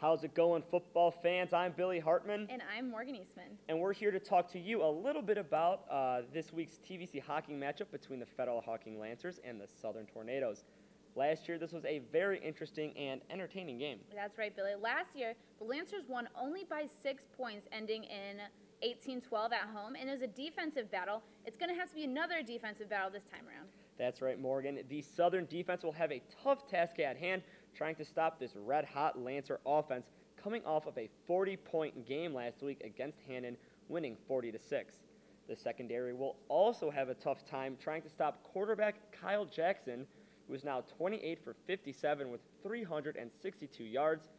How's it going, football fans? I'm Billy Hartman. And I'm Morgan Eastman. And we're here to talk to you a little bit about this week's TVC-Hocking matchup between the Federal Hocking Lancers and the Southern Tornadoes. Last year, this was a very interesting and entertaining game. That's right, Billy. Last year, the Lancers won only by 6 points, ending in 18-12 at home, and it was a defensive battle. It's going to have to be another defensive battle this time around. That's right, Morgan. The Southern defense will have a tough task at hand trying to stop this red-hot Lancer offense coming off of a 40-point game last week against Hannon, winning 40-6. The secondary will also have a tough time trying to stop quarterback Kyle Jackson, who is now 28 for 57 with 362 yards,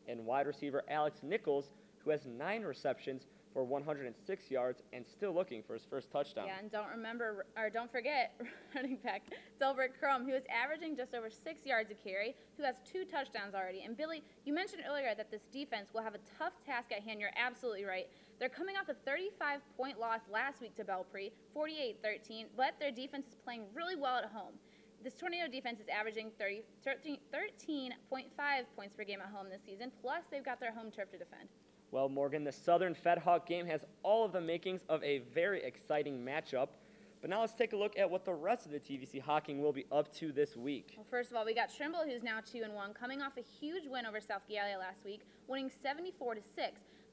and wide receiver Alex Nichols, who has 9 receptions for 106 yards and still looking for his first touchdown. Yeah, and don't forget running back Delbert Crum, who is averaging just over 6 yards a carry, who has 2 touchdowns already. And Billy, you mentioned earlier that this defense will have a tough task at hand. You're absolutely right. They're coming off a 35-point loss last week to Belpre, 48-13, but their defense is playing really well at home. This Tornado defense is averaging 13.5 points per game at home this season, plus they've got their home turf to defend. Well, Morgan, the Southern Fed Hawk game has all of the makings of a very exciting matchup. But now let's take a look at what the rest of the TVC Hocking will be up to this week. Well, first of all, we got Trimble, who's now 2-1, coming off a huge win over South Gallia last week, winning 74-6.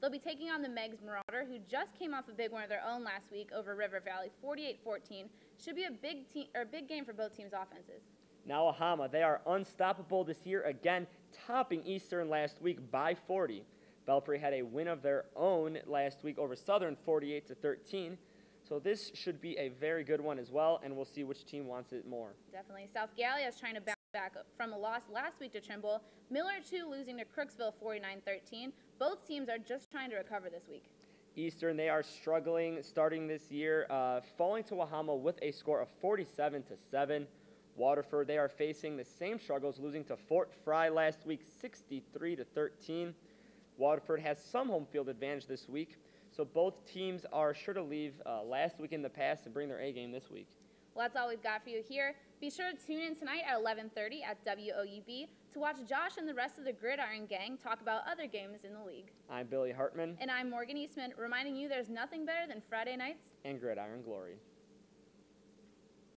They'll be taking on the Megs Marauder, who just came off a big one of their own last week over River Valley, 48-14. Should be a big game for both teams' offenses. Now Ahama, they are unstoppable this year again, topping Eastern last week by 40. Belpre had a win of their own last week over Southern, 48-13. So this should be a very good one as well, and we'll see which team wants it more. Definitely. South Gallia is trying to bounce back from a loss last week to Trimble. Miller, too, losing to Crooksville, 49-13. Both teams are just trying to recover this week. Eastern, they are struggling starting this year, falling to Wahama with a score of 47-7. Waterford, they are facing the same struggles, losing to Fort Fry last week, 63-13. Waterford has some home field advantage this week, so both teams are sure to leave last week in the past and bring their A game this week. Well, that's all we've got for you here. Be sure to tune in tonight at 11:30 at WOUB to watch Josh and the rest of the Gridiron gang talk about other games in the league. I'm Billy Hartman. And I'm Morgan Eastman, reminding you there's nothing better than Friday nights and Gridiron Glory.